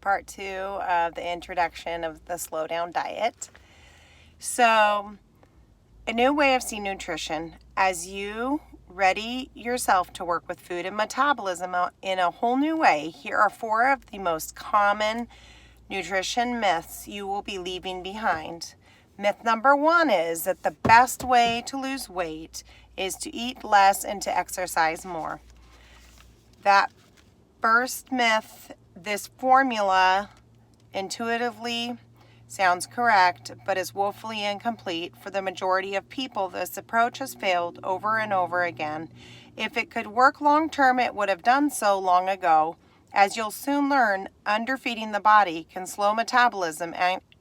part 2 of the introduction of the Slow Down Diet. So, a new way of seeing nutrition as you ready yourself to work with food and metabolism in a whole new way. Here are 4 of the most common nutrition myths you will be leaving behind. Myth number 1 is that the best way to lose weight is to eat less and to exercise more. That first myth, this formula intuitively sounds correct, but is woefully incomplete. For the majority of people, this approach has failed over and over again. If it could work long term, it would have done so long ago. As you'll soon learn, underfeeding the body can slow metabolism,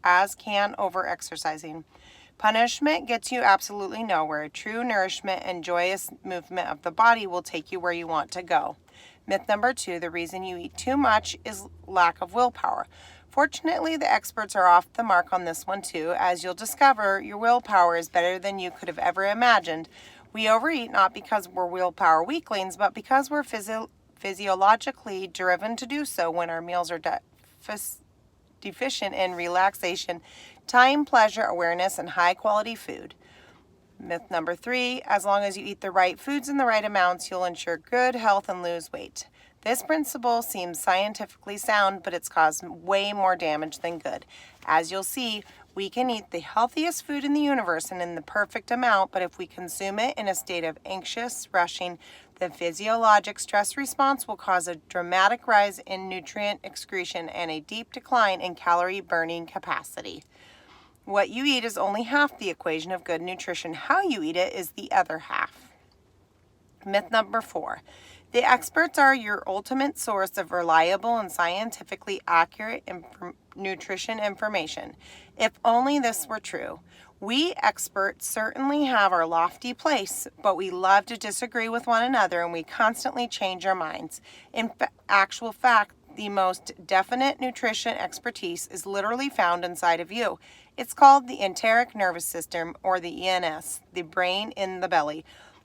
as can over-exercising. Punishment gets you absolutely nowhere. True nourishment and joyous movement of the body will take you where you want to go. Myth number 2, the reason you eat too much is lack of willpower. Fortunately, the experts are off the mark on this one too. As you'll discover, your willpower is better than you could have ever imagined. We overeat not because we're willpower weaklings, but because we're physiologically driven to do so when our meals are deficient in relaxation, time, pleasure, awareness, and high-quality food. Myth number 3, as long as you eat the right foods in the right amounts, you'll ensure good health and lose weight. This principle seems scientifically sound, but it's caused way more damage than good. As you'll see, we can eat the healthiest food in the universe and in the perfect amount, but if we consume it in a state of anxious rushing, the physiologic stress response will cause a dramatic rise in nutrient excretion and a deep decline in calorie burning capacity. What you eat is only half the equation of good nutrition. How you eat it is the other half. Myth number 4. The experts are your ultimate source of reliable and scientifically accurate nutrition information. If only this were true. We experts certainly have our lofty place, but we love to disagree with one another and we constantly change our minds. In actual fact, the most definite nutrition expertise is literally found inside of you. It's called the enteric nervous system, or the ENS, the brain in the belly.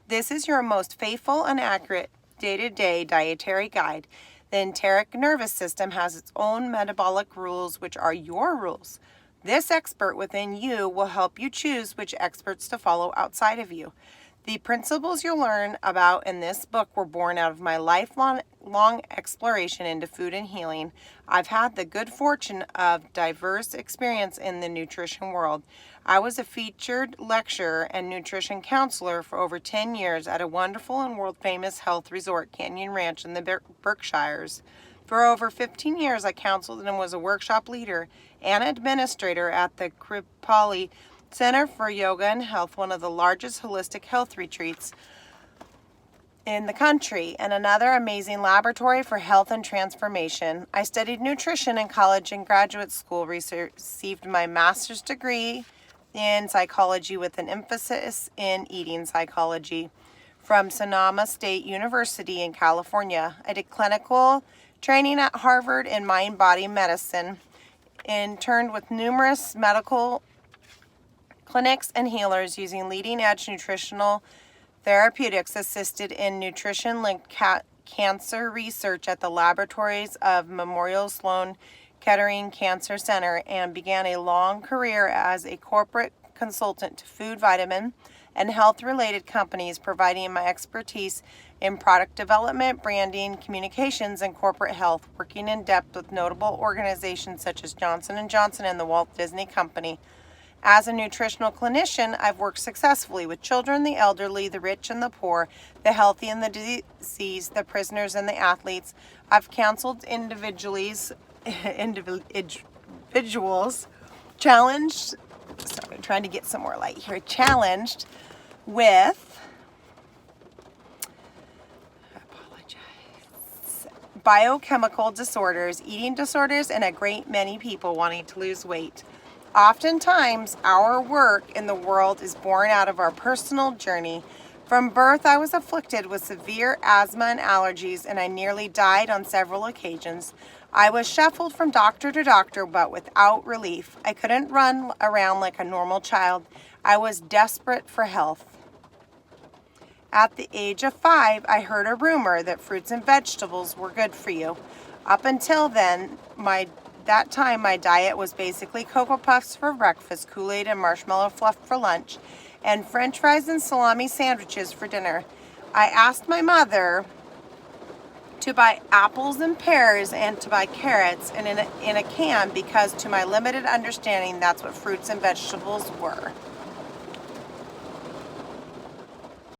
This is your most faithful and accurate day-to-day dietary guide. The enteric nervous system has its own metabolic rules, which are your rules. This expert within you will help you choose which experts to follow outside of you. The principles you'll learn about in this book were born out of my lifelong exploration into food and healing. I've had the good fortune of diverse experience in the nutrition world. I was a featured lecturer and nutrition counselor for over 10 years at a wonderful and world-famous health resort, Canyon Ranch in the Berkshires. For over 15 years, I counseled and was a workshop leader and administrator at the Kripalu Center for Yoga and Health, one of the largest holistic health retreats in the country, and another amazing laboratory for health and transformation. I studied nutrition in college and graduate school, received my master's degree in psychology with an emphasis in eating psychology from Sonoma State University in California. I did clinical training at Harvard in mind-body medicine, interned with numerous medical clinics and healers using leading-edge nutritional therapeutics, assisted in nutrition-linked cancer research at the laboratories of Memorial Sloan Kettering Cancer Center, and began a long career as a corporate consultant to food, vitamin, and health-related companies, providing my expertise in product development, branding, communications, and corporate health, working in depth with notable organizations such as Johnson & Johnson and the Walt Disney Company. As a nutritional clinician, I've worked successfully with children, the elderly, the rich and the poor, the healthy and the diseased, the prisoners and the athletes. I've counseled individuals challenged with biochemical disorders, eating disorders, and a great many people wanting to lose weight. Oftentimes, our work in the world is born out of our personal journey. From birth, I was afflicted with severe asthma and allergies, and I nearly died on several occasions. I was shuffled from doctor to doctor, but without relief. I couldn't run around like a normal child. I was desperate for health. At the age of 5, I heard a rumor that fruits and vegetables were good for you. Up until then, my that time, my diet was basically Cocoa Puffs for breakfast, Kool-Aid and marshmallow fluff for lunch, and French fries and salami sandwiches for dinner. I asked my mother to buy apples and pears and to buy carrots and in a can because to my limited understanding, that's what fruits and vegetables were.